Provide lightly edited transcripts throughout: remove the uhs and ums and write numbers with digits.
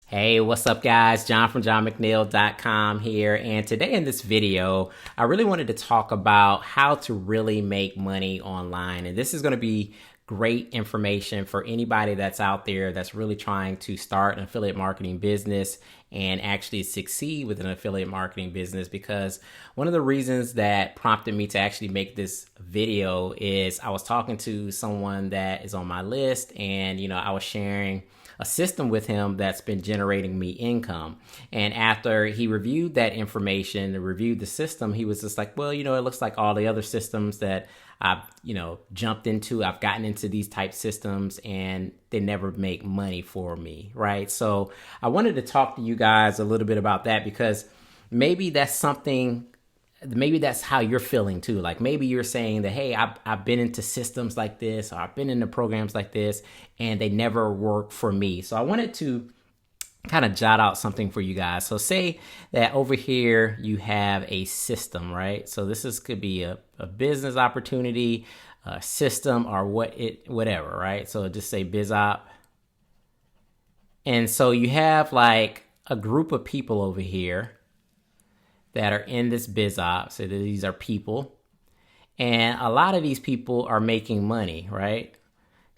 Hey, what's up, guys? John from johnmcneil.com here. And today in this video, I really wanted to talk about how to really make money online. And this is going to be great information for anybody that's out there that's really trying to start an affiliate marketing business and actually succeed with an affiliate marketing business. Because one of the reasons that prompted me to actually make this video is I was talking to someone that is on my list, and I was sharing a system with him that's been generating me income. And after he reviewed that information and reviewed the system, he was just like, well, it looks like all the other systems that I've, jumped into, I've gotten into these type systems and they never make money for me, right? So I wanted to talk to you guys a little bit about that, because maybe that's how you're feeling too. Like maybe you're saying that, hey, I've been into systems like this, or I've been into programs like this, and they never work for me. So I wanted to kind of jot out something for you guys. So say that over here you have a system, right? So could be a business opportunity, a system, or whatever, right? So just say BizOp. And so you have like a group of people over here that are in this BizOp. So these are people, and a lot of these people are making money, right?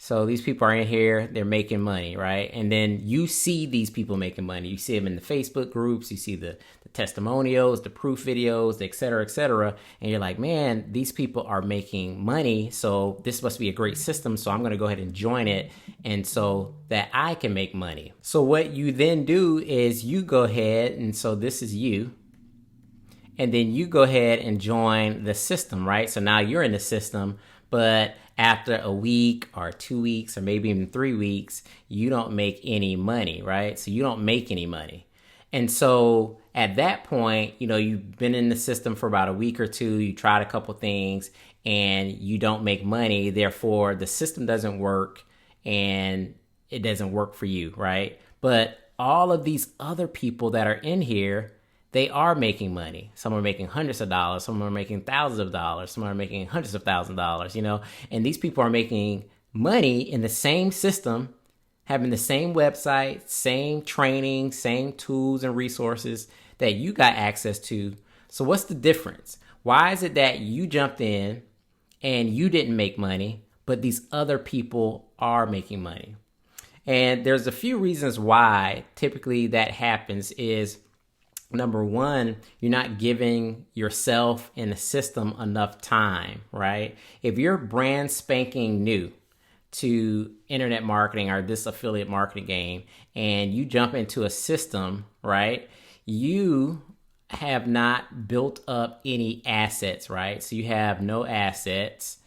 So these people are in here, they're making money, right? And then you see these people making money. You see them in the Facebook groups, you see the testimonials, the proof videos, et cetera, and you're like, man, these people are making money, so this must be a great system, so I'm gonna go ahead and join it, and so that I can make money. So what you then do is you go ahead, and so this is you, and then you go ahead and join the system, right? So now you're in the system, but after a week or 2 weeks or maybe even 3 weeks, you don't make any money, right? So you don't make any money. And so at that point, you've been in the system for about a week or two, you tried a couple things and you don't make money. Therefore, the system doesn't work and it doesn't work for you, right? But all of these other people that are in here, they are making money. Some are making hundreds of dollars. Some are making thousands of dollars. Some are making hundreds of thousands of dollars, and these people are making money in the same system, having the same website, same training, same tools and resources that you got access to. So what's the difference? Why is it that you jumped in and you didn't make money, but these other people are making money? And there's a few reasons why typically that happens. Is number one, you're not giving yourself and the system enough time, right? If you're brand spanking new to internet marketing or this affiliate marketing game, and you jump into a system, right? You have not built up any assets, right? So you have no assets.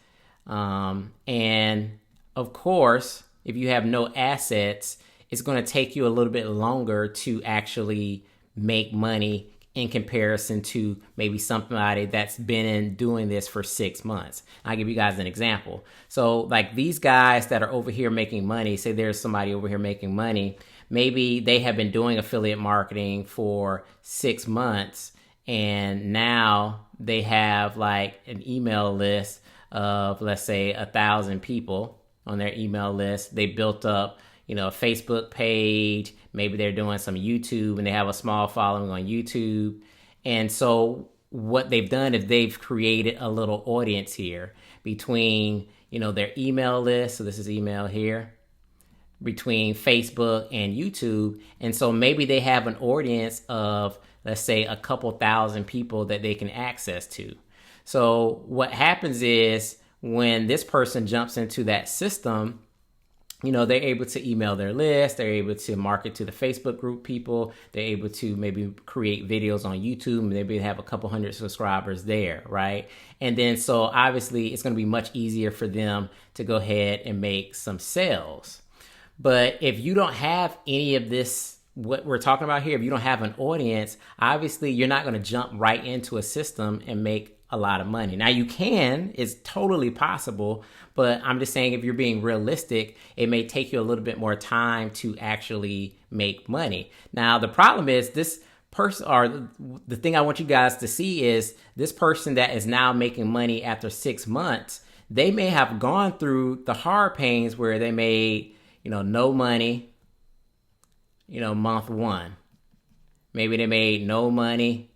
And of course, if you have no assets, it's going to take you a little bit longer to actually make money in comparison to maybe somebody that's been doing this for 6 months. I'll give you guys an example. So like these guys that are over here making money, say there's somebody over here making money, maybe they have been doing affiliate marketing for 6 months, and now they have like an email list of, let's say, 1,000 people on their email list. They built up a Facebook page. Maybe they're doing some YouTube and they have a small following on YouTube. And so what they've done is they've created a little audience here between, their email list. So this is email here, between Facebook and YouTube. And so maybe they have an audience of, let's say, a couple thousand people that they can access to. So what happens is when this person jumps into that system, they're able to email their list, they're able to market to the Facebook group people, they're able to maybe create videos on YouTube, maybe have a couple hundred subscribers there, right? And then so obviously it's going to be much easier for them to go ahead and make some sales. But if you don't have any of this, what we're talking about here, if you don't have an audience, obviously you're not going to jump right into a system and make a lot of money. Now you can, it's totally possible, but I'm just saying if you're being realistic, it may take you a little bit more time to actually make money. Now the problem is this person, or the thing I want you guys to see is this person that is now making money after 6 months, they may have gone through the hard pains where they made, no money, month one. Maybe they made no money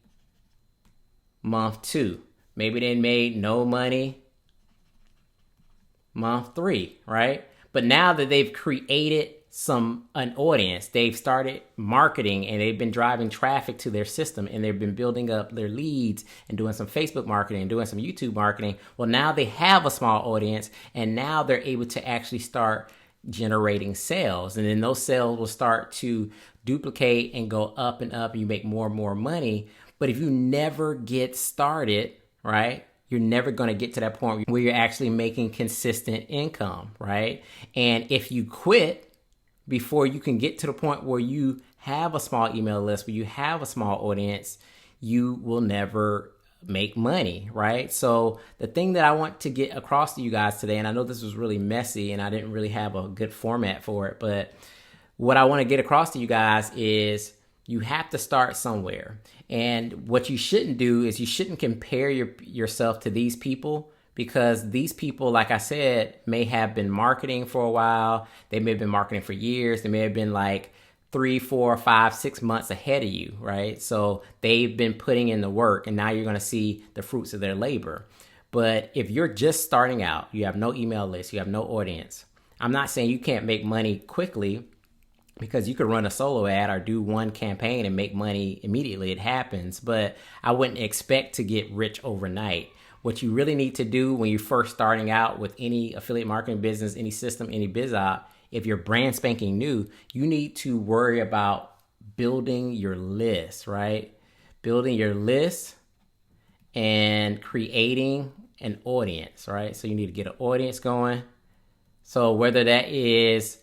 month two. Maybe they made no money month three, right? But now that they've created an audience, they've started marketing and they've been driving traffic to their system and they've been building up their leads and doing some Facebook marketing and doing some YouTube marketing. Well, now they have a small audience and now they're able to actually start generating sales. And then those sales will start to duplicate and go up and up and you make more and more money. But if you never get started, right, you're never going to get to that point where you're actually making consistent income, right? And if you quit before you can get to the point where you have a small email list, where you have a small audience, you will never make money, right? So the thing that I want to get across to you guys today, and I know this was really messy and I didn't really have a good format for it, but what I want to get across to you guys is you have to start somewhere. And what you shouldn't do is you shouldn't compare yourself to these people, because these people, like I said, may have been marketing for a while. They may have been marketing for years. They may have been like 3, 4, 5, 6 months ahead of you, right? So they've been putting in the work and now you're going to see the fruits of their labor. But if you're just starting out, you have no email list, you have no audience. I'm not saying you can't make money quickly, because you could run a solo ad or do one campaign and make money immediately. It happens, but I wouldn't expect to get rich overnight. What you really need to do when you're first starting out with any affiliate marketing business, any system, any biz op, if you're brand spanking new, you need to worry about building your list, right? Building your list and creating an audience, right? So you need to get an audience going. So whether that is,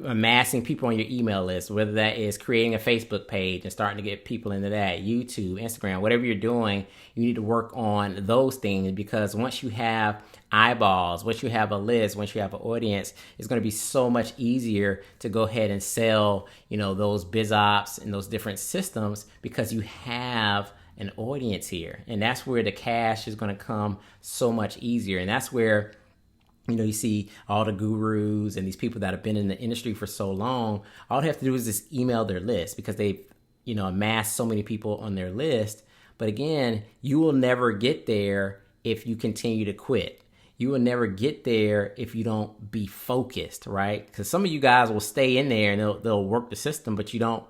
amassing people on your email list, whether that is creating a Facebook page and starting to get people into that, YouTube, Instagram, whatever you're doing, you need to work on those things, because once you have eyeballs, once you have a list, once you have an audience, it's going to be so much easier to go ahead and sell, those biz ops and those different systems, because you have an audience here. And that's where the cash is going to come so much easier. And that's where you see all the gurus and these people that have been in the industry for so long, all they have to do is just email their list, because they've, amassed so many people on their list. But again, you will never get there if you continue to quit. You will never get there if you don't be focused, right? Because some of you guys will stay in there and they'll work the system, but you don't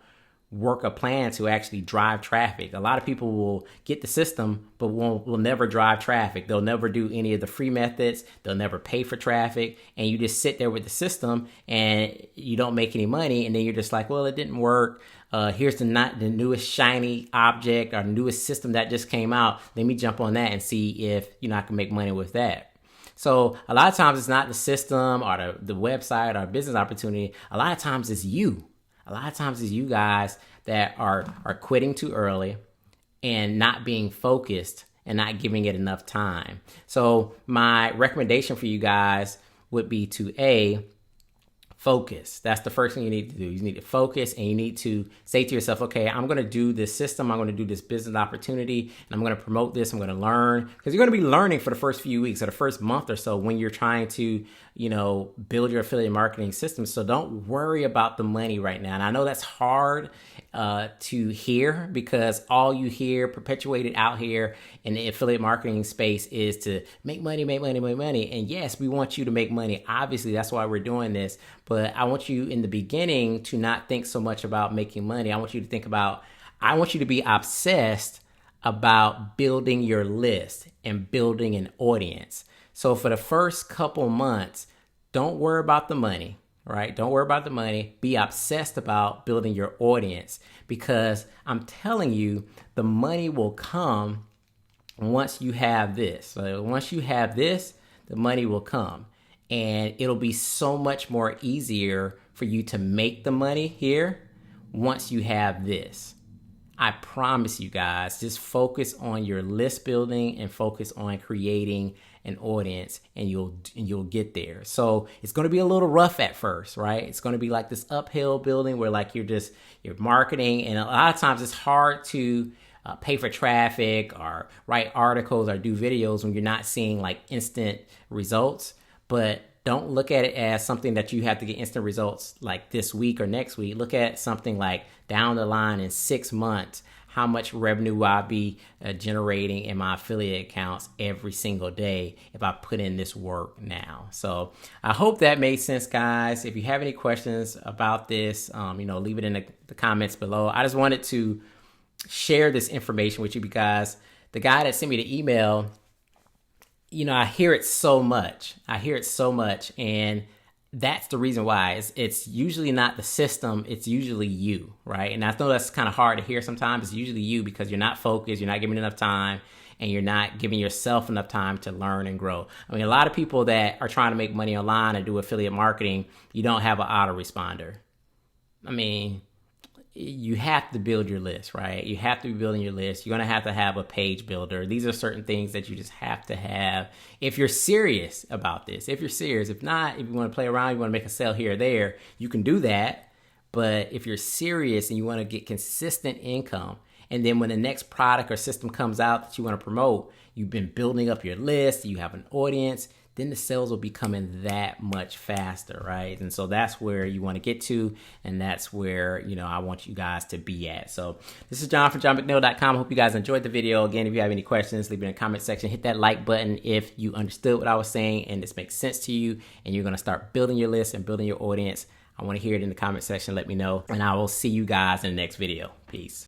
work a plan to actually drive traffic. A lot of people will get the system, but will never drive traffic. They'll never do any of the free methods. They'll never pay for traffic. And you just sit there with the system and you don't make any money. And then you're just like, well, it didn't work. Here's the newest shiny object or newest system that just came out. Let me jump on that and see if I can make money with that. So a lot of times it's not the system or the website or business opportunity. A lot of times it's you. A lot of times it's you guys that are quitting too early and not being focused and not giving it enough time. So my recommendation for you guys would be to focus. That's the first thing you need to do. You need to focus, and you need to say to yourself, okay, I'm going to do this system. I'm going to do this business opportunity, and I'm going to promote this. I'm going to learn, because you're going to be learning for the first few weeks or the first month or so when you're trying to, build your affiliate marketing system. So don't worry about the money right now. And I know that's hard to hear, because all you hear perpetuated out here in the affiliate marketing space is to make money, make money, make money. And yes, we want you to make money. Obviously, that's why we're doing this. But I want you in the beginning to not think so much about making money. I want you to be obsessed about building your list and building an audience. So for the first couple months, don't worry about the money, right? Don't worry about the money. Be obsessed about building your audience, because I'm telling you, the money will come once you have this. So once you have this, the money will come. And it'll be so much more easier for you to make the money here once you have this. I promise you guys, just focus on your list building and focus on creating an audience, and you'll get there. So it's going to be a little rough at first, right? It's going to be like this uphill building where like you're marketing, and a lot of times it's hard to pay for traffic or write articles or do videos when you're not seeing like instant results. But don't look at it as something that you have to get instant results like this week or next week. Look at something like down the line in 6 months, how much revenue will I be generating in my affiliate accounts every single day if I put in this work now. So I hope that made sense, guys. If you have any questions about this, leave it in the comments below. I just wanted to share this information with you because the guy that sent me the email, I hear it so much. And that's the reason why. It's usually not the system, it's usually you, right? And I know that's kind of hard to hear sometimes. It's usually you because you're not focused, you're not giving enough time, and you're not giving yourself enough time to learn and grow. I mean, a lot of people that are trying to make money online and do affiliate marketing, you don't have an autoresponder. I mean, you have to build your list, right? You have to be building your list. You're going to have a page builder. These are certain things that you just have to have if you're serious about this. If you're serious, if not, if you want to play around, you want to make a sale here or there, you can do that. But if you're serious and you want to get consistent income, and then when the next product or system comes out that you want to promote, you've been building up your list, you have an audience, then the sales will be coming that much faster, right? And so that's where you want to get to, and that's where, I want you guys to be at. So this is John from JohnMcNeil.com. I hope you guys enjoyed the video. Again, if you have any questions, leave it in the comment section. Hit that like button if you understood what I was saying and this makes sense to you, and you're going to start building your list and building your audience. I want to hear it in the comment section. Let me know, and I will see you guys in the next video. Peace.